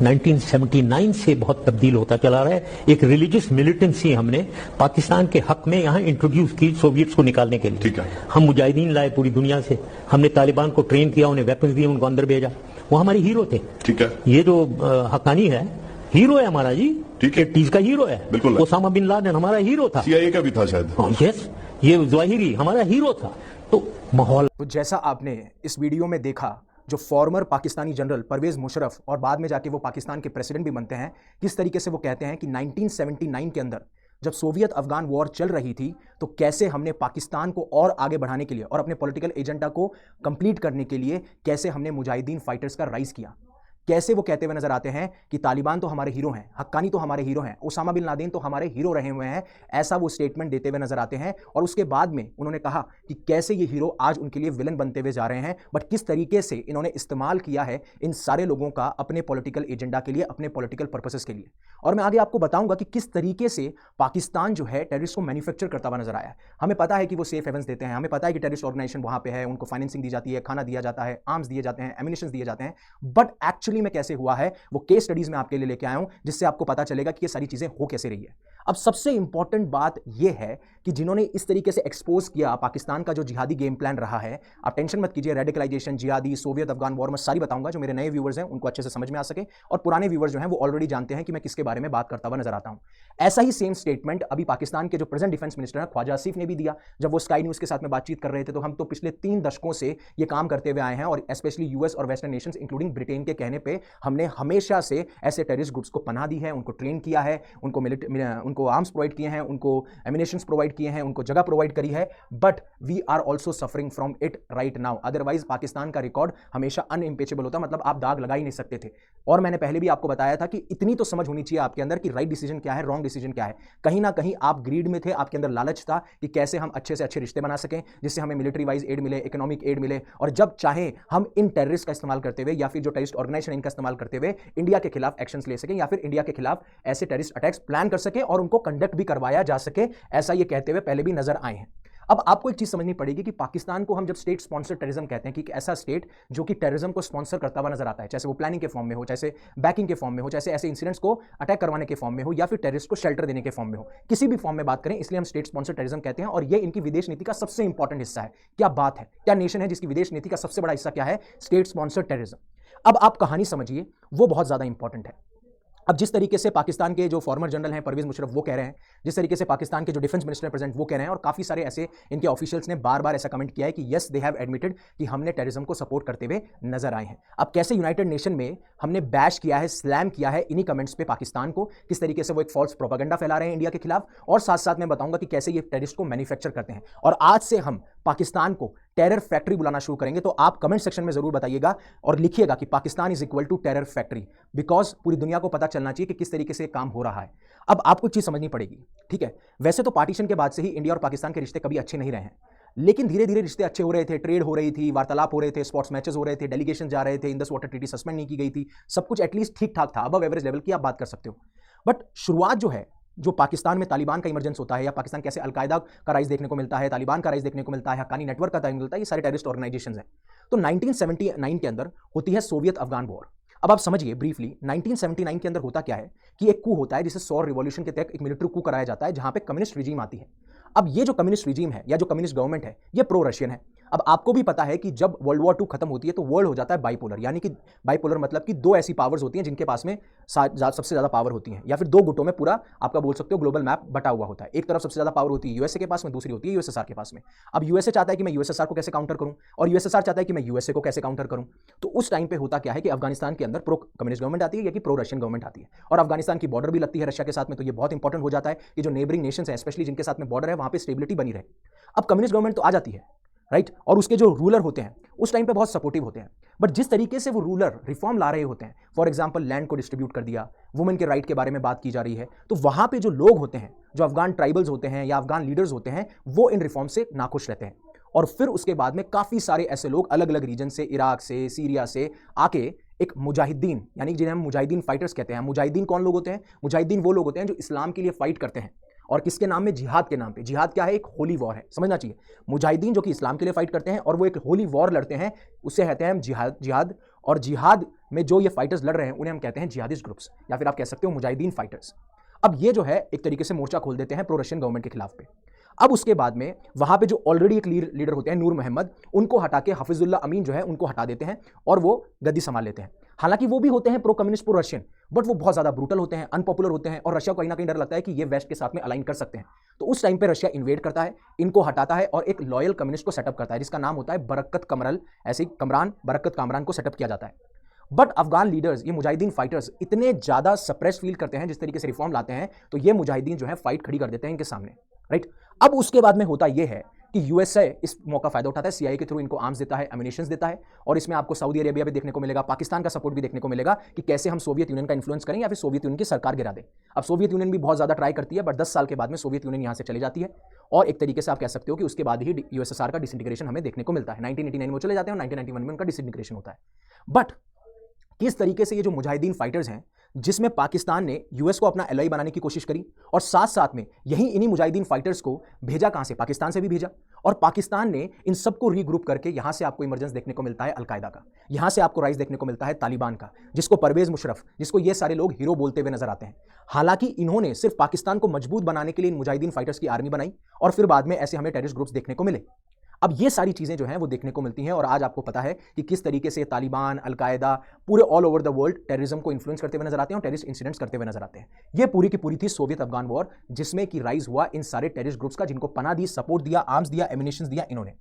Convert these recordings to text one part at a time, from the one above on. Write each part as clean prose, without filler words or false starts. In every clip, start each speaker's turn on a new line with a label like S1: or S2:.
S1: 1979 से बहुत तब्दील होता चला रहा है। एक रिलीजियस मिलिटेंसी हमने पाकिस्तान के हक में यहाँ इंट्रोड्यूस की सोवियट्स को निकालने के लिए।
S2: ठीक है।
S1: हम मुजाहिदीन लाए पूरी दुनिया से, हमने तालिबान को ट्रेन किया, उन्हें वेपन्स दिए, उनको अंदर भेजा। वो हमारे हीरो थे।
S2: ठीक है।
S1: ये जो हक्कानी है, हीरो है हमारा जी।
S2: ठीक है।
S1: 80s का हीरो है।
S2: बिल्कुल।
S1: ओसामा बिन लादेन हमारा हीरो था।
S2: CIA का भी था शायद।
S1: यस, ये ज़वाहिरी हमारा हीरो था। तो माहौल,
S3: तो जैसा आपने इस वीडियो में देखा, जो फॉर्मर पाकिस्तानी जनरल परवेज़ मुशर्रफ और बाद में जाके वो पाकिस्तान के प्रेसिडेंट भी बनते हैं, किस तरीके से वो कहते हैं कि 1979 के अंदर जब सोवियत अफगान वॉर चल रही थी तो कैसे हमने पाकिस्तान को और आगे बढ़ाने के लिए और अपने पॉलिटिकल एजेंडा को कंप्लीट करने के लिए कैसे हमने मुजाहिदीन फाइटर्स का राइज किया। कैसे वो कहते हुए नजर आते हैं कि तालिबान तो हमारे हीरो हैं, हक्कानी तो हमारे हीरो हैं, ओसामा बिन लादेन तो हमारे हीरो रहे हुए हैं, ऐसा वो स्टेटमेंट देते हुए नजर आते हैं। और उसके बाद में उन्होंने कहा कि कैसे ये हीरो आज उनके लिए विलन बनते हुए जा रहे हैं, बट किस तरीके से इन्होंने इस्तेमाल किया है इन सारे लोगों का अपने पॉलिटिकल एजेंडा के लिए, अपने पॉलिटिकल पर्पसेस के लिए। और मैं आगे आपको बताऊंगा कि किस तरीके से पाकिस्तान जो है टेररिस्ट को मैन्युफैक्चर करता हुआ नजर आया है। हमें पता है कि वो सेफ हेवंस देते हैं, हमें पता है कि टेररिस्ट ऑर्गेनाइजेशन वहां पे है, उनको फाइनेंसिंग दी जाती है, खाना दिया जाता है, आर्म्स दिए जाते हैं, एम्युनिशंस दिए जाते हैं, बट एक्चुअली में कैसे हुआ है वो केस स्टडीज में आपके लिए लेके आया हूं, जिससे आपको पता चलेगा कि ये सारी चीजें हो कैसे रही है। अब सबसे इंपॉर्टेंट बात यह है कि जिन्होंने इस तरीके से एक्सपोज किया पाकिस्तान का जो जिहादी गेम प्लान रहा है, आप टेंशन मत कीजिए, रेडिकलाइजेशन, जिहादी, सोवियत अफगान वॉर में सारी बताऊंगा, जो मेरे नए व्यूअर्स हैं उनको अच्छे से समझ में आ सके, और पुराने व्यूअर्स जो हैं वो ऑलरेडी जानते हैं कि मैं किसके बारे में बात करता हुआ नजर आता हूं। ऐसा ही सेम स्टेटमेंट अभी पाकिस्तान के जो प्रेजेंट डिफेंस मिनिस्टर हैं ख्वाजा आसिफ ने भी दिया जब वो स्काई न्यूज के साथ में बातचीत कर रहे थे। तो हम तो पिछले 3 दशकों से ये काम करते हुए आए हैं, और स्पेशली यूएस और वेस्टर्न नेशंस इंक्लूडिंग ब्रिटेन के कहने पे हमने हमेशा से ऐसे टेररिस्ट ग्रुप्स को पनाह दी है, उनको ट्रेन किया है, उनको आर्म्स प्रोवाइड किए हैं, उनको एमिनेशंस प्रोवाइड किए हैं, उनको जगह प्रोवाइड करी है, but we are also suffering from it right now. Otherwise Pakistan का रिकॉर्ड हमेशा अनइम्पेचेबल होता, मतलब आप दाग लगा ही नहीं सकते थे। और मैंने पहले भी आपको बताया था कि इतनी तो समझ होनी चाहिए आपके अंदर कि राइट डिसीजन क्या है, रॉन्ग डिसीजन क्या है। कहीं ना कहीं आप ग्रीड में थे, आपके अंदर लालच था कि कैसे हम अच्छे से अच्छे रिश्ते बना सकें, जिससे हमें मिलिट्री वाइज एड मिले, इकोनॉमिक एड मिले, और जब चाहे हम इन टेररिस्ट का इस्तेमाल करते हुए या फिर जो टेररिस्ट ऑर्गेनाइजेशन इनका इस्तेमाल करते हुए इंडिया के खिलाफ एक्शंस ले सकें, या फिर इंडिया के खिलाफ ऐसे टेररिस्ट अटैक्स प्लान कर सके और उनको कंडक्ट भी करवाया जा सके, ऐसा ये कहते हुए पहले भी नजर आए हैं। अब आपको एक चीज समझनी पड़ेगी कि पाकिस्तान को हम जब स्टेट स्पॉन्सर्ड टेररिज्म कहते हैं, कि एक ऐसा स्टेट जो कि टेररिज्म को स्पॉन्सर करता हुआ नजर आता है, चाहे वो प्लानिंग के फॉर्म में हो, चाहे बैकिंग के फॉर्म में हो, चाहे ऐसे इंसिडेंट्स को अटैक करवाने के फॉर्म में हो, या फिर टेररिस्ट को शेल्टर देने के फॉर्म में हो, किसी भी फॉर्म में बात करें, इसलिए हम स्टेट स्पॉन्सर्ड टेररिज्म कहते हैं। और ये इनकी विदेश नीति का सबसे इंपॉर्टेंट हिस्सा है। क्या बात है, क्या नेशन है जिसकी विदेश नीति का सबसे बड़ा हिस्सा क्या है? State sponsored terrorism. अब आप कहानी समझिए, वो बहुत ज्यादा इंपॉर्टेंट है। अब जिस तरीके से पाकिस्तान के जो फॉर्मर जनरल हैं परवेज़ मुशर्रफ वो कह रहे हैं, जिस तरीके से पाकिस्तान के जो डिफेंस मिनिस्टर प्रेजेंट वो कह रहे हैं, और काफ़ी सारे ऐसे इनके ऑफिशियल्स ने बार बार ऐसा कमेंट किया है कि यस दे हैव एडमिटेड कि हमने टेररिज्म को सपोर्ट करते हुए नजर आए हैं। अब कैसे यूनाइटेड नेशन में हमने बैश किया है, स्लैम किया है इन्हीं कमेंट्स पे पाकिस्तान को, किस तरीके से वो एक फॉल्स प्रोपेगेंडा फैला रहे हैं इंडिया के खिलाफ, और साथ साथ मैं बताऊंगा कि कैसे ये टेररिस्ट को मैन्युफैक्चर करते हैं। और आज से हम पाकिस्तान को टेरर फैक्ट्री बुलाना शुरू करेंगे। तो आप कमेंट सेक्शन में जरूर बताइएगा और लिखिएगा कि Pakistan is equal to terror factory, because पूरी दुनिया को पता चलना चाहिए कि किस तरीके से काम हो रहा है। अब आपको एक चीज समझनी पड़ेगी, ठीक है, वैसे तो पार्टीशन के बाद से ही इंडिया और पाकिस्तान के रिश्ते कभी अच्छे नहीं रहे हैं, लेकिन धीरे धीरे रिश्ते अच्छे हो रहे थे, ट्रेड हो रही थी, वार्तालाप हो रहे थे, स्पोर्ट्स मैचेस हो रहे थे, डेलीगेशन जा रहे थे, इंडस वाटर ट्रीटी सस्पेंड नहीं की गई थी, सब कुछ एटलीस्ट ठीक ठाक था, अबव एवरेज लेवल की आप बात कर सकते हो। बट शुरुआत जो है, जो पाकिस्तान में तालिबान का इमरजेंस होता है, या पाकिस्तान कैसे अलकायदा का राइज देखने को मिलता है, तालिबान का राइज देखने को मिलता है, हक्कानी नेटवर्क का राइज मिलता है, ये सारे टेररिस्ट ऑर्गेनाइजेशंस हैं। तो 1979 के अंदर होती है सोवियत अफगान वॉर। अब आप समझिए ब्रीफली 1979 के अंदर होता क्या है कि एक कू होता है जिसे सौर रिवॉल्यूशन के तहत एक मिलिट्री कू कराया जाता है, जहां पे कम्युनिस्ट रिजीम आती है। अब ये जो कम्युनिस्ट रिजीम है या जो कम्युनिस्ट गवर्नमेंट है, ये प्रो रशियन है। अब आपको भी पता है कि जब वर्ल्ड वॉर 2 खत्म होती है तो वर्ल्ड हो जाता है बाइपोलर, यानी कि बाइपोलर मतलब कि दो ऐसी पावर्स होती हैं जिनके पास में सबसे ज्यादा पावर होती है, या फिर दो गुटों में पूरा आपका बोल सकते हो ग्लोबल मैप बटा हुआ होता है। एक तरफ सबसे ज्यादा पावर होती है यूएसए के पास में, दूसरी होती है यूएसएसआर के पास में। अब यूएसए चाहता है कि मैं यूएसएसआर को कैसे काउंटर करूं, और यूएसएसआर चाहता है कि मैं यूएसए को कैसे काउंटर करूं। तो उस टाइम पे होता क्या है कि अफगानिस्तान के अंदर प्रो कम्युनिस्ट गवर्नमेंट आती है या कि प्रो रशियन गवर्नमेंट आती है, और अफगानिस्तान की बॉर्डर भी लगती है रशिया के साथ में। तो ये बहुत इंपॉर्टेंट हो जाता है कि जो नेबरिंग नेशंस है, स्पेशली जिनके साथ में बॉर्डर है, वहां पे स्टेबिलिटी बनी रहे। अब कम्युनिस्ट गवर्नमेंट तो आ जाती है, राइट, और उसके जो रूलर होते हैं उस टाइम पे बहुत सपोर्टिव होते हैं, बट जिस तरीके से वो रूलर रिफॉर्म ला रहे होते हैं, फॉर एग्जांपल लैंड को डिस्ट्रीब्यूट कर दिया, वुमेन के राइट के बारे में बात की जा रही है, तो वहां पे जो लोग होते हैं, जो अफगान ट्राइबल्स होते हैं या अफगान लीडर्स होते हैं, वो इन रिफॉर्म से नाखुश रहते हैं। और फिर उसके बाद में काफी सारे ऐसे लोग अलग अलग रीजन से, इराक से, सीरिया से आके एक मुजाहिदीन, यानी जिन्हें हम मुजाहिदीन फाइटर्स कहते हैं। मुजाहिदीन कौन लोग होते हैं? मुजाहिदीन वो लोग होते हैं जो इस्लाम के लिए फाइट करते हैं, और किसके नाम में? जिहाद के नाम पे। जिहाद क्या है? एक होली वॉर है, समझना चाहिए। मुजाहिदीन जो कि इस्लाम के लिए फाइट करते हैं और वो एक होली वॉर लड़ते हैं, उससे कहते हैं हम जिहाद। और जिहाद में जो ये फाइटर्स लड़ रहे हैं उन्हें हम कहते हैं जिहादिस्ट ग्रुप्स, या फिर आप कह सकते हो मुजाहिदीन फाइटर्स। अब ये जो है एक तरीके से मोर्चा खोल देते हैं प्रो रशियन गवर्नमेंट के खिलाफ पे। अब उसके बाद में वहां पे जो ऑलरेडी एक लीडर होते हैं नूर मोहम्मद, उनको हटा के हफीजुल्लाह अमीन जो है उनको हटा देते हैं और वो गद्दी संभाल लेते हैं। हालांकि वो भी होते हैं pro communist pro Russian, but वो बहुत ज्यादा ब्रूटल होते हैं, अनपॉपुलर होते हैं, और रशिया को कहीं ना कहीं डर लगता है कि ये वेस्ट के साथ में अलाइन कर सकते हैं। तो उस टाइम पे रशिया इन्वेड करता है, इनको हटाता है और एक लॉयल कम्युनिस्ट को सेटअप करता है जिसका नाम होता है बरकत कमरल, ऐसे कमरान बरकत कामरान को सेटअप किया जाता है। बट अफगान लीडर्स, ये मुजाहिदीन फाइटर्स इतने ज्यादा सप्रेस फील करते हैं जिस तरीके से रिफॉर्म लाते हैं, तो ये मुजाहिदीन जो है फाइट खड़ी कर देते हैं इनके सामने, राइट। अब उसके बाद में होता यह है कि यूएसए इस मौका फायदा उठाता है, सीआईए के थ्रू इनको आर्म्स देता है, एमिनेशंस देता है, और इसमें आपको सऊदी अरेबिया भी देखने को मिलेगा, पाकिस्तान का सपोर्ट भी देखने को मिलेगा कि कैसे हम सोवियत यूनियन का इन्फ्लुएंस करें या फिर सोवियत यूनियन की सरकार गिरा दें। अब सोवियत यूनियन भी बहुत ज्यादा ट्राई करती है, बट 10 साल के बाद में सोवियत यूनियन यहां से चली जाती है, और एक तरीके से आप कह सकते हो कि उसके बाद ही यूएसएसआर का डिसइंटीग्रेशन हमें देखने को मिलता है। 1989 में चले जाते हैं और 1991 में उनका डिसइंटीग्रेशन होता है। बट किस तरीके से ये जो मुजाहिदीन फाइटर्स हैं, जिसमें पाकिस्तान ने यूएस को अपना एलआई बनाने की कोशिश करी, और साथ साथ में यही इन्हीं मुजाहिदीन फाइटर्स को भेजा कहां से, पाकिस्तान से भी भेजा, और पाकिस्तान ने इन सबको रीग्रुप करके यहां से आपको इमरजेंस देखने को मिलता है अलकायदा का, यहां से आपको राइज देखने को मिलता है तालिबान का, जिसको परवेज मुशर्रफ, जिसको ये सारे लोग हीरो बोलते हुए नजर आते हैं। हालांकि इन्होंने सिर्फ पाकिस्तान को मजबूत बनाने के लिए इन मुजाहिदीन फाइटर्स की आर्मी बनाई, और फिर बाद में ऐसे हमें टेररिस्ट ग्रुप्स देखने को मिले। अब ये सारी चीजें जो हैं वो देखने को मिलती हैं, और आज आपको पता है कि किस तरीके से तालिबान, अलकायदा पूरे all over the world terrorism को इन्फ्लुएंस करते हुए नजर आते हैं और टेररिस्ट इंसिडेंट्स करते हुए नजर आते हैं। ये पूरी की पूरी थी सोवियत अफगान वॉर, जिसमें कि राइज हुआ इन सारे टेररिस्ट ग्रुप्स का, जिनको पनाह दी, सपोर्ट दिया, आर्म्स दिया, एमिनेशंस दिया इन्होंने।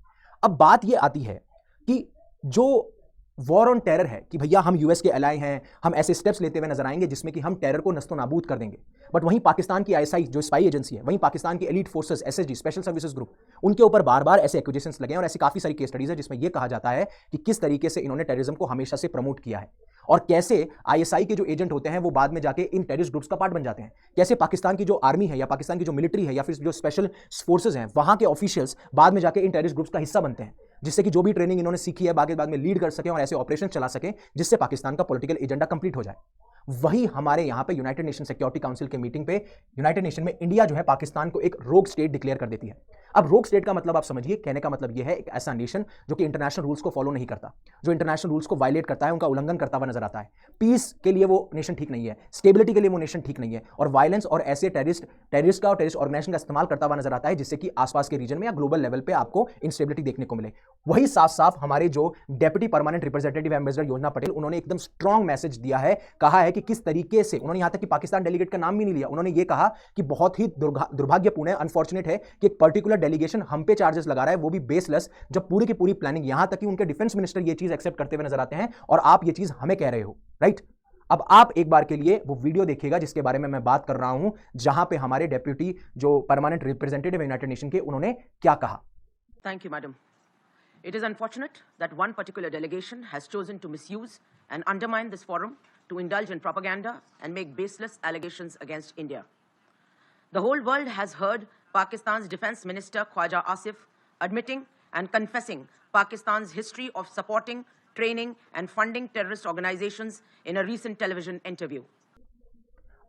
S3: अब बात ये आती है कि जो वॉर ऑन टेरर है कि भैया हम यूएस के एलाय हैं, हम ऐसे स्टेप्स लेते हुए नजर आएंगे जिसमें कि हम टेरर को नस्तो नाबूद कर देंगे, बट वहीं पाकिस्तान की आईएसआई जो स्पाई एजेंसी है, वहीं पाकिस्तान की elite forces, SSG, special services group, उनके ऊपर बार बार ऐसे एक्यूजेशंस लगे हैं, और ऐसी काफी सारी केस स्टडीज है जिसमें यह कहा जाता है कि किस तरीके से इन्होंने टेररिज्म को हमेशा से प्रमोट किया है, और कैसे आईएसआई के जो एजेंट होते हैं वो बाद में जाके इन टेररिस्ट ग्रुप्स का पार्ट बन जाते हैं। कैसे पाकिस्तान की जो आर्मी है या पाकिस्तान की जो मिलिट्री है या फिर जो स्पेशल फोर्सेज हैं, वहां के ऑफिशियल्स बाद में जाके इन टेररिस्ट ग्रुप्स का हिस्सा बनते हैं, जिससे कि जो भी ट्रेनिंग इन्होंने सीखी है बाद में लीड कर सके और ऐसे ऑपरेशन चला सके जिससे पाकिस्तान का पॉलिटिकल एजेंडा कंप्लीट हो जाए। वही हमारे यहां पे यूनाइटेड नेशन सिक्योरिटी काउंसिल के मीटिंग पे यूनाइटेड नेशन में इंडिया जो है पाकिस्तान को एक रोग स्टेट डिक्लेयर कर देती है। अब रोग स्टेट का मतलब आप समझिए, कहने का मतलब यह है एक ऐसा नेशन जो कि इंटरनेशनल रूल्स को फॉलो नहीं करता, जो इंटरनेशनल रूल्स को वायलेट करता है, उनका उल्लंघन करता हुआ नजर आता है। पीस के लिए वो नेशन ठीक नहीं है, स्टेबिलिटी के लिए वो नेशन ठीक नहीं है, और वायलेंस और ऐसे टेररिस्ट का और टेररिस्ट ऑर्गेनाइजेशन का इस्तेमाल करता हुआ नजर आता है, जिससे कि आसपास के रीजन में या ग्लोबल लेवल पे आपको इंस्टेबिलिटी देखने को मिले। वही साफ साफ हमारे जो डेप्यूटी परमानेंट रिप्रेजेंटेटिव एम्बेसडर योजना पटेल, उन्होंने एकदम स्ट्रॉन्ग मैसेज दिया है, कहा है कि किस तरीके से उन्होंने यहां तक कि पाकिस्तान डेलीगेट का नाम भी नहीं लिया, उन्होंने ये कहा कि बहुत ही दुर्भाग्यपूर्ण है, अनफॉर्चुनेट है कि एक पर्टिकुलर डेलीगेशन हम पे चार्जेस लगा रहा है, वो भी बेसलेस, जब पूरी की पूरी प्लानिंग, यहां तक कि उनके डिफेंस मिनिस्टर ये चीज एक्सेप्ट करते हुए नजर आते हैं, और आप ये चीज हमें कह रहे हो, राइट। अब आप एक बार के लिए वो वीडियो देखिएगा जिसके बारे में मैं बात कर रहा हूं, जहां पे हमारे डेप्यूटी जो परमानेंट रिप्रेजेंटेटिव यूनाइटेड नेशन के, उन्होंने क्या कहा।
S2: Thank you madam. It is unfortunate that one particular delegation has chosen to misuse and undermine this forum to indulge in propaganda and make baseless allegations against India. The whole world has heard Pakistan's Defense Minister Khwaja Asif admitting and confessing Pakistan's history of supporting, training and funding terrorist organizations in a recent television interview.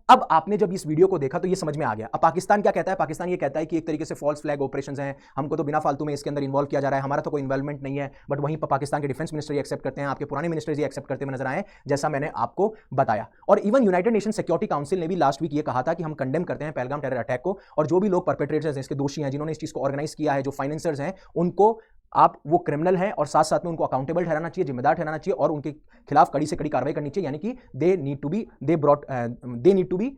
S3: अब आपने जब इस video को देखा तो ये समझ में आ गया। अब पाकिस्तान क्या कहता है, पाकिस्तान ये कहता है कि एक तरीके से फॉल्स फ्लैग ऑपरेशंस हैं, हमको तो बिना फालतू में इसके अंदर इन्वॉल्व किया जा रहा है, हमारा तो कोई इन्वॉल्वमेंट नहीं है। बट वहीं पर पाकिस्तान के डिफेंस मिनिस्टर ये एक्सेप्ट करते हैं, आपके पुराने मिनिस्टर्स ये एक्सेप्ट करते हुए नजर आए, जैसा मैंने आपको बताया। और even United nation security council ने भी लास्ट वीक ये कहा था कि हम कंडेम करते हैं पहलगाम टेरर अटैक को, और जो भी लोग परपेट्रेटर्स हैं, इसके दोषी हैं, जिन्होंने इस चीज को ऑर्गेनाइज किया है, जो फाइनेंसर्स हैं, उनको आप वो क्रिमिनल हैं और साथ साथ में उनको अकाउंटेबल ठहराना चाहिए, जिम्मेदार ठहराना चाहिए, और उनके खिलाफ कड़ी से कड़ी कार्रवाई करनी चाहिए, यानी कि they need to be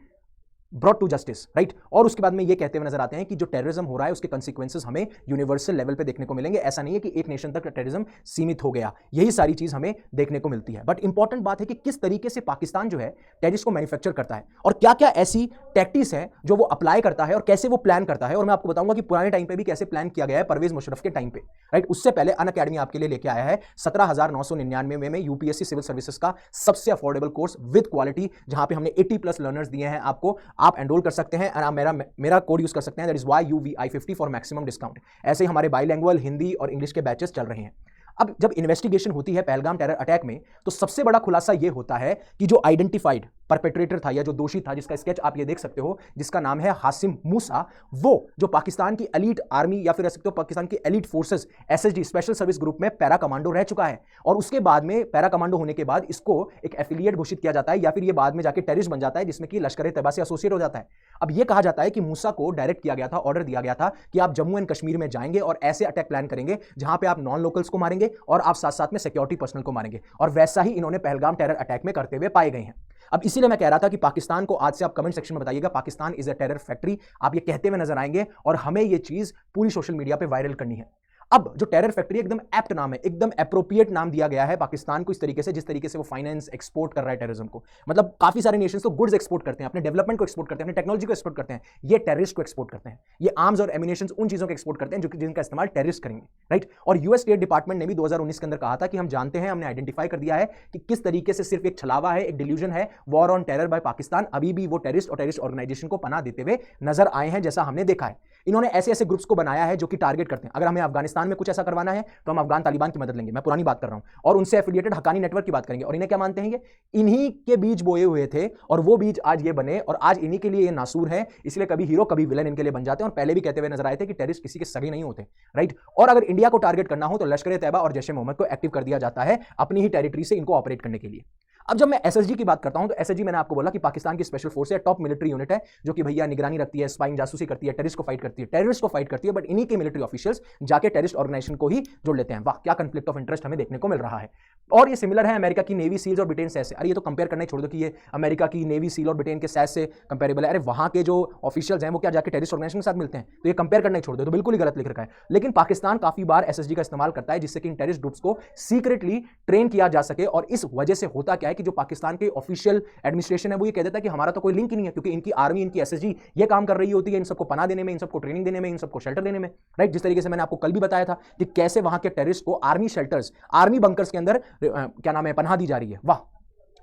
S3: brought to justice, right. और उसके बाद में ये कहते हुए नजर आते हैं कि जो टेररिज्म हो रहा है उसके कंसिक्वेंसेस हमें यूनिवर्सल लेवल पे देखने को मिलेंगे। ऐसा नहीं है कि एक नेशन तक टेररिज्म सीमित हो गया, यही सारी चीज हमें देखने को मिलती है। बट इंपॉर्टेंट बात है कि किस तरीके से पाकिस्तान जो है टेररिस्ट को मैन्युफैक्चर करता है, और क्या क्या ऐसी टैक्टिक्स है जो वो अप्लाई करता है, और कैसे वो प्लान करता है। और मैं आपको बताऊंगा कि पुराने टाइम पे भी कैसे प्लान किया गया है परवेज मुशर्रफ के टाइम पे, राइट। उससे पहले अन अकेडमी आपके लिए लेके आया है 17,999 में यूपीएससी सिविल सर्विसेज का सबसे अफोर्डेबल कोर्स विद क्वालिटी, जहां पे हमने 80+ लर्नर्स दिए हैं आपको, आप एनरोल कर सकते हैं। आप मेरा कोड यूज कर सकते हैं, that is YUVI50 for maximum discount. ऐसे ही हमारे बाइलिंगुअल हिंदी और इंग्लिश के बैचेस चल रहे हैं। अब जब इन्वेस्टिगेशन होती है पहलगाम टेरर अटैक में, तो सबसे बड़ा खुलासा यह होता है कि जो आइडेंटिफाइड परपेट्रेटर था या जो दोषी था, जिसका स्केच आप ये देख सकते हो, जिसका नाम है हासिम मूसा, वो जो पाकिस्तान की एलीट आर्मी या फिर सकते हो पाकिस्तान की elite forces SSG special service group में पैरा कमांडो रह चुका है। और उसके बाद में पैरा कमांडो होने के बाद इसको एक एफिलिएट घोषित किया जाता है या फिर ये बाद में जाके टेररिस्ट बन जाता है, जिसमें कि लश्कर ए तैयबा से एसोसिएट हो जाता है। अब ये कहा जाता है कि मूसा को डायरेक्ट किया गया था, ऑर्डर दिया गया था कि आप जम्मू एंड कश्मीर में जाएंगे और ऐसे अटैक प्लान करेंगे जहां पे आप नॉन लोकल्स को मारेंगे और आप साथ साथ में सिक्योरिटी पर्सनल को मारेंगे। और वैसा ही इन्होंने पहलगाम टेरर अटैक में करते हुए पाए गए हैं। अब इसीलिए मैं कह रहा था कि पाकिस्तान को आज से आप कमेंट सेक्शन में बताइएगा Pakistan is a terror factory, आप ये कहते हुए नजर आएंगे और हमें ये चीज पूरी सोशल मीडिया पे वायरल करनी है। अब जो टेरर फैक्ट्री एकदम एप्ट नाम है, एकदम एप्रोप्रिएट नाम दिया गया है पाकिस्तान को इस तरीके से, जिस तरीके से वो फाइनेंस एक्सपोर्ट कर रहा है टेररिज्म को। मतलब काफी सारे नेशंस तो गुड्स एक्सपोर्ट करते हैं, अपने डेवलपमेंट को एक्सपोर्ट करते हैं, अपने टेक्नोलॉजी को एक्सपोर्ट करते हैं, ये टेररिस्ट को एक्सपोर्ट करते हैं। ये आर्म्स और एमिनेशंस उन चीजों को एक्सपोर्ट करते हैं जो कि जिनका इस्तेमाल टेररिस्ट करेंगे, राइट। और यूएस स्टेट डिपार्टमेंट ने भी 2019 के अंदर कहा था कि हम जानते हैं, हमने आइडेंटिफाई कर दिया है कि किस तरीके से सिर्फ एक छलावा है, एक डिल्यूजन है, war on terror by Pakistan, अभी भी वो टेररिस्ट और टेररिस्ट ऑर्गेनाइजेशन को पनाह देते हुए नजर आए हैं, जैसा हमने देखा है। इन्होंने ऐसे ऐसे ग्रुप्स को बनाया है जो कि टारगेट करते हैं। अगर हमें अफगानिस्तान में कुछ ऐसा करवाना है तो हम अफगान तालिबान की मदद लेंगे, मैं पुरानी बात कर रहा हूं, और उनसे एफिलिएटेड हक्कानी नेटवर्क की बात करेंगे। और इन्हें क्या मानते हैं, ये इन्हीं के बीज बोए हुए थे और वो बीज आज ये बने और आज इन्हीं के लिए ये नासूर है, इसलिए कभी हीरो कभी विलन इनके लिए बन जाते हैं। और पहले भी कहते हुए नजर आए थे कि टेररिस्ट किसी के सगे नहीं होते, राइट। और अगर इंडिया को टारगेट करना हो तो लश्कर ए तैयबा और जैश ए मोहम्मद को एक्टिव कर दिया जाता है अपनी ही टेरिटरी से इनको ऑपरेट करने के लिए। अब जब मैं एसएसजी की बात करता हूं तो एसएसजी मैंने आपको बोला कि पाकिस्तान की स्पेशल फोर्स है, टॉप मिलिट्री यूनिट है, जो कि भैया निगरानी रखती है, स्पाइंग जासूसी करती है, टेररिस्ट को फाइट करती है, टेररिस्ट को फाइट करती है, बट इन्हीं के मिलिट्री ऑफिशियल्स जाके टेररिस्ट ऑर्गेनाइजेशन को ही जोड़ लेते हैं। वाह, क्या कॉन्फ्लिक्ट ऑफ इंटरेस्ट हमें देखने को मिल रहा है। और ये सिमिलर है अमेरिका की नेवी सील्स और ब्रिटेन सैस से। अरे ये तो कंपेयर करना ही छोड़ दो कि ये अमेरिका की नेवी सील और ब्रिटेन के सैस से कंपेरेबल है। अरे वहां के जो ऑफिशियल्स हैं वो क्या जाके टेररिस्ट ऑर्गेनाइजेशन के साथ मिलते हैं? तो ये कंपेयर करना ही छोड़ दो, तो बिल्कुल ही गलत लिख रखा है। लेकिन पाकिस्तान काफी बार एसएसजी का इस्तेमाल करता है जिससे कि इन टेररिस्ट ग्रुप्स को सीक्रेटली ट्रेन किया जा सके। और इस वजह से होता क्या है कि जो पाकिस्तान के ऑफिशियल एडमिनिस्ट्रेशन है वो ये कह देता है कि हमारा तो कोई लिंक ही नहीं है, क्योंकि इनकी आर्मी, इनकी एसएसजी ये काम कर रही होती है इन सबको पनाह देने में, इन सबको ट्रेनिंग देने में, इन सबको शेल्टर देने में, राइट। जिस तरीके से मैंने आपको कल भी बताया था कि कैसे वहां के टेररिस्ट को आर्मी शेल्टर्स, आर्मी बंकर्स के अंदर क्या नाम है, पनाह दी जा रही है। वाह,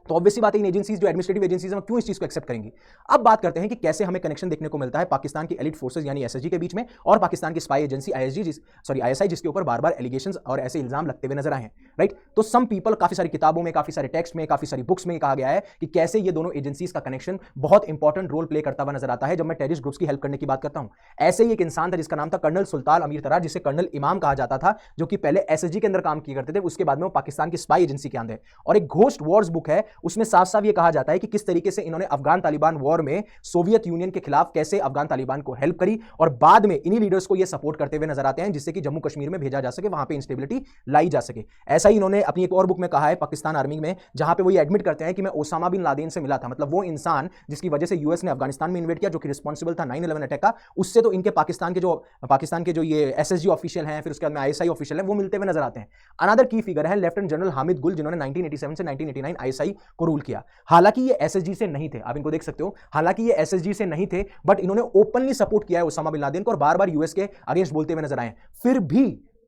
S3: तो ऑब्वियसली बात है इन एजेंसीज, जो एडमिनिस्ट्रेटिव एजेंसीज हैं, क्यों इस चीज को एक्सेप्ट करेंगी। अब बात करते हैं कि कैसे हमें कनेक्शन देखने को मिलता है पाकिस्तान की एलिट फोर्सेस यानी एसएसजी के बीच में और पाकिस्तान की स्पाई एजेंसी आईएसआई, जिसके ऊपर बार बार एलिगेशंस और ऐसे इल्जाम लगते हुए नजर आए हैं, राइट। तो सम पीपल, काफी सारी किताबों में, काफी सारे टेक्स्ट में, काफी सारी बुक्स में कहा गया है कि कैसे ये दोनों एजेंसीज का कनेक्शन बहुत इंपॉर्टेंट रोल प्ले करता हुआ नजर आता है जब मैं टेररिस्ट ग्रुप्स की हेल्प करने की बात करता हूं। ऐसे ही एक इंसान था जिसका नाम था कर्नल सुल्तान अमीर तरार, जिसे कर्नल इमाम कहा जाता था, जो कि पहले एसएसजी के अंदर काम किया करते थे, उसके बाद में वो पाकिस्तान की स्पाई एजेंसी के अंदर। और एक घोस्ट वॉर्स बुक है, उसमें साफ साफ कहा जाता है कि किस तरीके से इन्होंने अफगान तालिबान वॉर में सोवियत यूनियन के खिलाफ कैसे अफगान तालिबान को हेल्प करी और बाद में इन्हीं लीडर्स को यह सपोर्ट करते हुए नजर आते हैं जिससे कि जम्मू कश्मीर में भेजा जा सके, वहां पे इंस्टेबिलिटी लाई जा सके। ऐसा ही इन्होंने अपनी एक और बुक में कहा है पाकिस्तान आर्मी में, जहां पे वो ये एडमिट करते हैं कि मैं ओसामा बिन लादेन से मिला था, मतलब वो इंसान जिसकी वजह से यूएस ने अफगानिस्तान में इन्वेड किया, जो कि रिस्पॉन्सिबल था 9/11 अटैक का। उससे तो इनके पाकिस्तान के जो ये एसएसजी ऑफिशियल हैं, फिर उसके बाद में आईएसआई ऑफिशियल हैं, वो मिलते हुए नजर आते हैं। अनदर की फिगर है लेफ्टिनेंट जनरल हामिद गुल, जिन्होंने 1987 से 1989 आईएसआई को रूल किया। हालांकि ये एसएसजी से नहीं थे, आप इनको देख सकते हो, हालांकि ये एसएसजी से नहीं थे, बट इन्होंने ओपनली सपोर्ट किया है ओसामा बिन लादेन को और बार बार यूएस के अगेंस्ट बोलते हुए नजर आए।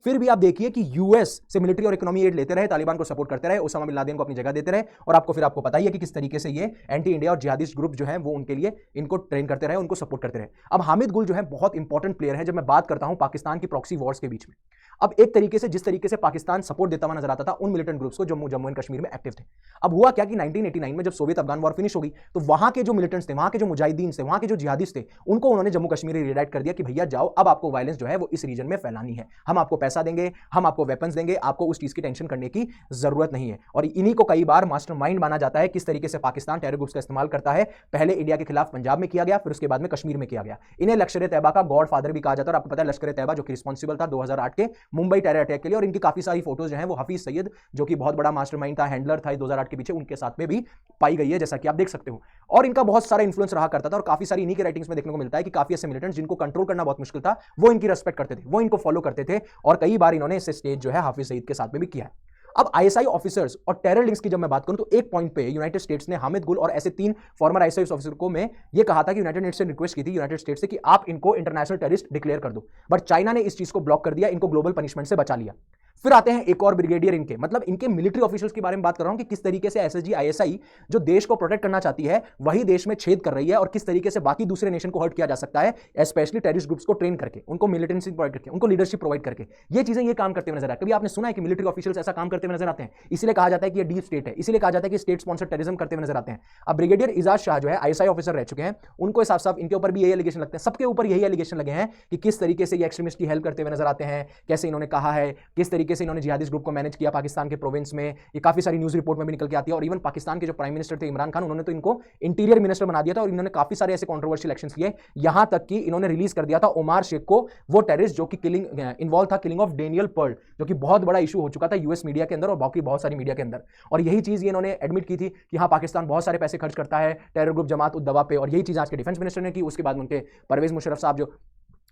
S3: फिर भी आप देखिए कि यूएस से मिलिट्री और इकोनॉमी एड लेते रहे, तालिबान को सपोर्ट करते रहे, ओसामा बिन लादेन को अपनी जगह देते रहे, और आपको पता ही है कि किस तरीके से ये एंटी इंडिया और जिहादिस्ट ग्रुप जो है वो उनके लिए इनको ट्रेन करते रहे, उनको सपोर्ट करते रहे। अब हामिद गुल जो है बहुत इंपॉर्टेंट प्लेयर है जब मैं बात करता हूं पाकिस्तान की प्रॉक्सी वॉर्स के बीच में। अब एक तरीके से जिस तरीके से पाकिस्तान सपोर्ट देता हुआ नजर आता था उन मिलिटेंट ग्रुप्स को जम्मू एंड कश्मीर में एक्टिव थे। अब हुआ क्या कि 1989 में जब सोवियत अफगान वॉर फिनिश हो गई तो वहां के जो मिलिटेंट्स थे, वहां के जो मुजाहिदीन थे, वहां के जो जिहादिस्ट थे, उनको उन्होंने जम्मू कश्मीर रिडायरेक्ट कर दिया कि भैया जाओ, अब आपको वायलेंस जो है वो इस रीजन में फैलानी है, हम आपको पैसा देंगे, हम आपको वेपन्स देंगे, आपको उस चीज की टेंशन करने की जरूरत नहीं है। और इन्हीं को कई बार मास्टरमाइंड माना जाता है किस तरीके से पाकिस्तान टेरर ग्रुप्स का इस्तेमाल करता है। पहले इंडिया के खिलाफ पंजाब में किया गया, फिर उसके बाद में कश्मीर में किया गया। इन्हें लश्कर ए तैयबा का गॉड फादर भी कहा जाता है। और आपको पता है लश्कर ए तैयबा जो कि रिस्पॉन्सिबल था 2008 के मुंबई टेरर अटैक के लिए, और इनकी काफी सारी फोटोज जो हैं वो हफीज सैयद जो कि बहुत बड़ा मास्टरमाइंड था, हैंडलर था 2008 के पीछे, उनके साथ में भी पाई गई है, जैसा कि आप देख सकते हो। और इनका बहुत सारा इन्फ्लुएंस रहा करता था और काफी सारी इन्हीं के राइटिंग्स में देखने को मिलता है कि काफी ऐसे मिलिटेंट्स जिनको कंट्रोल करना बहुत मुश्किल था वो इनकी रेस्पेक्ट करते थे, वो इनको फॉलो करते थे, और कई बार इन्होंने इसे स्टेज जो है हाफिज सईद के साथ में भी किया है। अब आईएसआई ऑफिसर्स और टेरर लिंक्स की जब मैं बात करूं तो एक पॉइंट पे यूनाइटेड स्टेट्स ने हामिद गुल और ऐसे 3 फॉर्मर आईएसआई ऑफिसर को मैं ये कहा था कि यूनाइटेड नेशंस से रिक्वेस्ट की थी यूनाइटेड स्टेट्स से कि आप इनको इंटरनेशनल टेररिस्ट डिक्लेयर कर दो, बट चाइना ने इस चीज को ब्लॉक कर दिया, इनको ग्लोबल पनिशमेंट से बचा लिया। फिर आते हैं एक और ब्रिगेडियर इनके, मतलब इनके मिलिट्री ऑफिशियल्स के बारे में बात कर रहा हूं कि किस तरीके से एसएसजी आईएसआई जो देश को प्रोटेक्ट करना चाहती है वही देश में छेद कर रही है और किस तरीके से बाकी दूसरे नेशन को हर्ट किया जा सकता है, स्पेशली टेररिस्ट ग्रुप्स को ट्रेन करके, उनको मिलिटेंसी प्रोवाइड करके, उनको लीडरशिप प्रोवाइड करके। ये चीजें ये काम करते हुए नजर आए। कभी आपने सुना है कि मिलिट्री ऑफिशियल्स ऐसा काम करते हुए नजर आते हैं? इसलिए कहा जाता है कि ये डीप स्टेट है, इसलिए कहा जाता है कि स्टेट स्पॉन्सर्ड टेररिज्म करते हुए नजर आते हैं। अब ब्रिगेडियर इजाज शाह जो है आईएसआई ऑफिसर रह चुके हैं, उनको साफ साफ इनके ऊपर भी यही एलिगेशन लगते हैं, सबके ऊपर यही एलिगेशन लगे हैं कि किस तरीके से ये एक्सट्रीमिस्ट की हेल्प करते हुए नजर आते हैं, कैसे इन्होंने कहा है, किस तरीके से इन्होंने जिहादिस्ट ग्रुप को मैनेज किया पाकिस्तान के प्रोविंस में। ये काफी सारी न्यूज रिपोर्ट में भी निकल के आती है। और इवन पाकिस्तान के जो प्राइम मिनिस्टर थे इमरान खान, उन्होंने तो इनको इंटीरियर मिनिस्टर बना दिया था और इन्होंने काफी सारे ऐसे कंट्रोवर्शियल एक्शंस लिए, यहां तक कि इन्होंने रिलीज कर दिया था ओमार शेख को, वो टेररिस्ट जो कि किलिंग इन्वॉल्व था, किलिंग ऑफ डेनियल पर्ल, जो कि बहुत बड़ा इशू हो चुका था यूएस मीडिया के अंदर और बाकी बहुत सारी मीडिया के अंदर। और यही चीज ये इन्होंने एडमिट की थी कि हाँ पाकिस्तान बहुत सारे पैसे खर्च करता है टेरर ग्रुप जमात उद दवा पे, और यही चीज आज के डिफेंस मिनिस्टर ने की। उसके बाद उनके परवेज मुशर्रफ साहब जो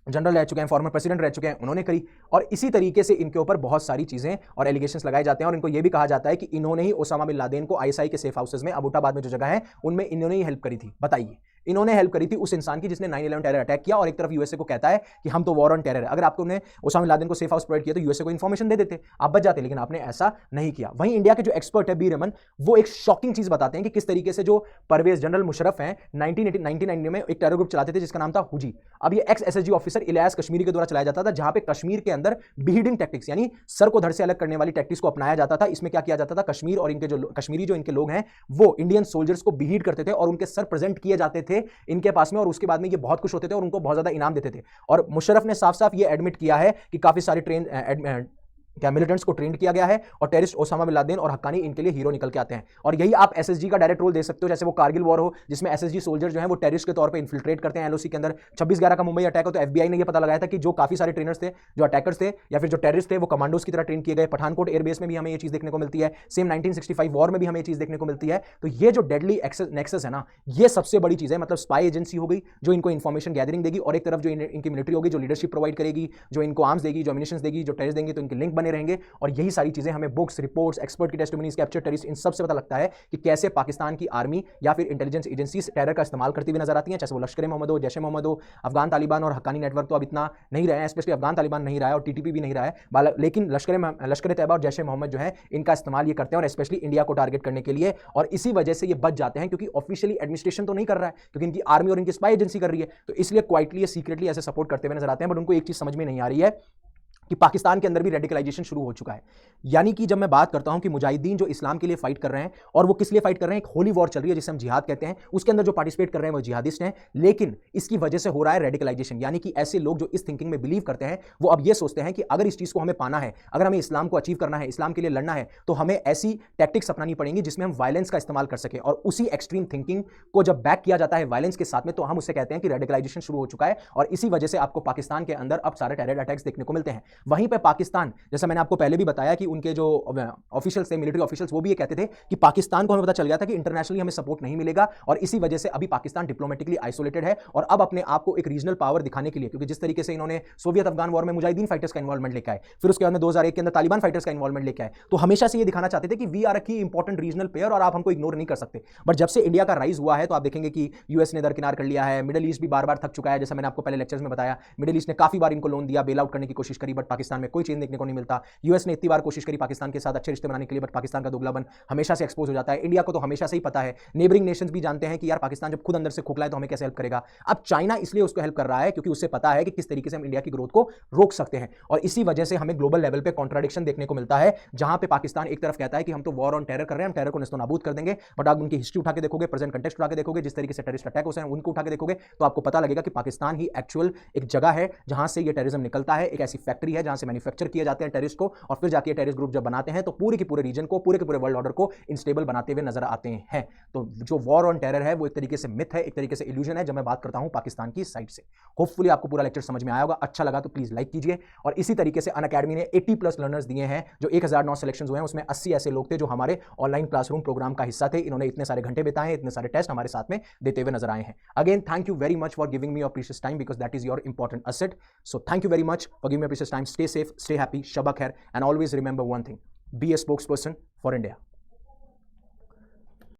S3: जनरल रह चुके हैं, फॉर्मर प्रेसिडेंट रह चुके हैं, उन्होंने करी। और इसी तरीके से इनके ऊपर बहुत सारी चीजें और एलिगेशंस लगाए जाते हैं और इनको यह भी कहा जाता है कि इन्होंने ही ओसामा बिन लादेन को आईएसआई के सेफ हाउसेस में अबुटाबाद में जो जगह है उनमें इन्होंने ही हेल्प करी थी। बताइए, इन्होंने हेल्प करी थी उस इंसान की जिसने 9/11 टेरर अटैक किया, और एक तरफ यूएसए को कहता है कि हम तो वॉर ऑन टेरर है। अगर आपको ने ओसामा बिन लादेन को सेफ हाउस प्रोवाइड किया तो यूएसए को इंफॉर्मेशन दे देते, आप बच जाते, लेकिन आपने ऐसा नहीं किया। वहीं इंडिया के जो एक्सपर्ट है बी रमन, वो एक शॉकिंग चीज बताते हैं कि किस तरीके से जो परवेज जनरल मुशर्रफ हैं 1990 में एक टेरर ग्रुप चलाते थे जिसका नाम था हुजी। अब ये x SSG officer Ilyas Kashmiri के द्वारा चलाया जाता था, जहां पे कश्मीर के अंदर बीहिडिंग टैक्टिक्स यानी सर को धड़ से अलग करने वाली टैक्टिक्स को अपनाया जाता था। इसमें क्या किया जाता था, कश्मीर और इनके जो कश्मीरी जो इनके लोग हैं वो इंडियन सोल्जर्स को बीहिड करते थे और उनके सर प्रेजेंट किए जाते थे इनके पास में, और उसके बाद में ये बहुत खुश होते थे और उनको बहुत ज्यादा इनाम देते थे। और मुशर्रफ ने साफ साफ ये एडमिट किया है कि काफी सारे मिलिटेंट्स को ट्रेन किया गया है और टेररिस्ट ओसामा बिन लादेन और हक्कानी इनके लिए हीरो निकल के आते हैं। और यही आप एसएसजी का डायरेक्ट रोल दे सकते हो, जैसे वो कारगिल वॉर हो जिसमें एसएसजी सोल्जर जो है वो टेररिस्ट के तौर पे इन्फिल्ट्रेट करते हैं एलओसी के अंदर। 26/11 का मुंबई अटैक हो तो एफबीआई ने ये पता लगाया था कि जो काफी सारे ट्रेनर्स थे, जो अटैकर्स थे या फिर जो टेररिस्ट थे, वो कमांडोज की तरह ट्रेन किए गए। पठानकोट एयरबेस में भी हमें ये चीज देखने को मिलती है, सेम 1965 वॉर में भी हमें ये चीज देखने को मिलती है। तो ये जो डेडली नेक्सस है ना, ये सबसे बड़ी चीज है। मतलब स्पाई एजेंसी हो गई जो इनको इन्फॉर्मेशन गैदरिंग देगी, और एक तरफ जो इनकी मिलिट्री होगी जो लीडरशिप प्रोवाइड करेगी, जो इनको आर्म्स देगी, जो एमिनिशंस देगी, जो टेररिस्ट देंगे, तो इनके लिंक बने रहेंगे। और यही सारी चीजें हमें बुक्स, रिपोर्ट्स, एक्सपर्ट की टेस्टिमनीज, कैप्चर टेररिस्ट, इन सब से पता लगता है कि कैसे पाकिस्तान की आर्मी या फिर इंटेलिजेंस एजेंसीज टेरर का इस्तेमाल करती हुई नजर आती हैं, चाहे वो लश्कर मोहम्मद हो, जैश ए मोहम्मद हो, अफगान तालिबान और हक्कानी नेटवर्क तो अब इतना नहीं रहे हैं, स्पेशली अफगान तालिबान नहीं रहा है और टीटीपी भी नहीं रहा है, लेकिन लश्कर तैयबा और जैश ए मोहम्मद जो है इनका इस्तेमाल ये करते हैं, और स्पेशली इंडिया को टारगेट करने के लिए। और इसी वजह से ये बच जाते हैं क्योंकि ऑफिशियली एडमिनिस्ट्रेशन तो नहीं कर रहा है, क्योंकि इनकी आर्मी और इनकी स्पाई एजेंसी कर रही है, तो इसलिए क्वाइटली सीक्रेटली ऐसे सपोर्ट करते हुए नजर आते हैं। बट उनको एक चीज समझ में नहीं आ रही है कि पाकिस्तान के अंदर भी रेडिकलाइजेशन शुरू हो चुका है। यानी कि जब मैं बात करता हूं कि मुजाहिदीन जो इस्लाम के लिए फाइट कर रहे हैं, और वो किस लिए फाइट कर रहे हैं, एक होली वॉर चल रही है जिसे हम जिहाद कहते हैं, उसके अंदर जो पार्टिसिपेट कर रहे हैं वो जिहादिस्ट हैं, लेकिन इसकी वजह से हो रहा है रेडिकलाइजेशन। यानी कि ऐसे लोग जो इस थिंकिंग में बिलीव करते हैं वो अब ये सोचते हैं कि अगर इस चीज को हमें पाना है, अगर हमें इस्लाम को अचीव करना है, इस्लाम के लिए लड़ना है, तो हमें ऐसी टैक्टिक्स अपनानी पड़ेंगी जिसमें हम वायलेंस का इस्तेमाल कर सके। और उसी एक्सट्रीम थिंकिंग को जब बैक किया जाता है वायलेंस के साथ में, तो हम उसे कहते हैं कि रेडिकलाइजेशन शुरू हो चुका है। और इसी वजह से आपको पाकिस्तान के अंदर अब सारे टेरर अटैक्स देखने को मिलते हैं। वहीं पर पाकिस्तान, जैसा मैंने आपको पहले भी बताया कि उनके जो ऑफिशियल्स थे, मिलिट्री ऑफिशियल्स, वो भी ये कहते थे कि पाकिस्तान को हमें पता चल गया था कि इंटरनेशनली हमें सपोर्ट नहीं मिलेगा, और इसी वजह से अभी पाकिस्तान डिप्लोमेटिकली आइसोलेटेड है और अब अपने आप को एक रीजनल पावर दिखाने के लिए, क्योंकि जिस तरीके से इन्होंने सोवियत अफगान वॉर में मुजाहिदीन फाइटर्स का इन्वॉल्वमेंट लेकर आए, फिर उसके बाद में 2001 के अंदर तालिबान फाइटर्स का इन्वॉल्वमेंट लेकर आए, तो हमेशा से ये दिखाना चाहते थे कि वी आर अ की इंपॉर्टेंट रीजनल प्लेयर और आप हमको इग्नोर नहीं कर सकते। बट जब से इंडिया का राइज हुआ है तो आप देखेंगे कि यूएस ने दरकिनार कर लिया है, मिडिल ईस्ट भी बार बार थक चुका है। जैसा मैंने आपको पहले लेक्चर्स में बताया, मिडिल ईस्ट ने काफी बार इनको लोन दिया, बेल आउट करने की कोशिश करी, बट पाकिस्तान में कोई चेंज देखने को नहीं मिलता। यूएस ने इतनी बार कोशिश करी पाकिस्तान के साथ अच्छे रिश्ते बनाने के लिए, बट पाकिस्तान का दोगलापन हमेशा से एक्सपोज हो जाता है। इंडिया को तो हमेशा से ही पता है, नेबरिंग नेशंस भी जानते हैं कि यार पाकिस्तान जब खुद अंदर से खोखला है तो हमें कैसे हेल्प करेगा। अब चाइना इसलिए उसको हेल्प कर रहा है क्योंकि उससे पता है कि किस तरीके से हम इंडिया की ग्रोथ को रोक सकते हैं, और इसी वजह से हमें ग्लोबल लेवल पे कॉन्ट्राडिक्शन देखने को मिलता है, जहां पे पाकिस्तान एक तरफ कहता है कि हम तो वॉर ऑन टेरर कर रहे हैं, हम टेरर को नेस्तनाबूद कर देंगे, बट आप उनकी हिस्ट्री उठा के देखोगे, प्रेजेंट कंटेक्स्ट उठा के देखोगे, जिस तरीके से टेररिस्ट अटैक होते हैं उनको उठा के देखोगे, तो आपको पता लगेगा कि पाकिस्तान ही एक्चुअल एक जगह है जहां से ये टेररिज्म निकलता है, एक ऐसी फैक्ट्री है जहां से मैन्युफैक्चर किए जाते हैं टेररिस्ट को, और फिर जाके टेररिस्ट ग्रुप जब बनाते हैं तो पूरे के पूरे रीजन को, पूरे के पूरे वर्ल्ड ऑर्डर को इनस्टेबल बनाते हुए नजर आते हैं। तो जो वॉर ऑन टेरर है वो एक तरीके से मिथ है, एक तरीके से इल्यूजन है, जब मैं बात करता हूं पाकिस्तान की साइड से। होपफुली आपको पूरा लेक्चर समझ में आया होगा, अच्छा लगा तो प्लीज लाइक कीजिए। और इसी तरीके से अनअकैडमी ने 80+ लर्नर्स दिए हैं, जो 1009 सिलेक्शन हुए हैं, उसमें 80 ऐसे लोग थे जो हमारे ऑनलाइन क्लासरूम प्रोग्राम का हिस्सा थे। इन्होंने इतने सारे घंटे बिताए हैं, इतने सारे टेस्ट हमारे साथ में देते हुए नजर आए हैं। Again thank you very much for giving me your precious time, because that is your important asset. So thank you very much for giving me your precious time. Stay safe, stay happy, शब खैर, and always remember one thing, be a spokesperson for India.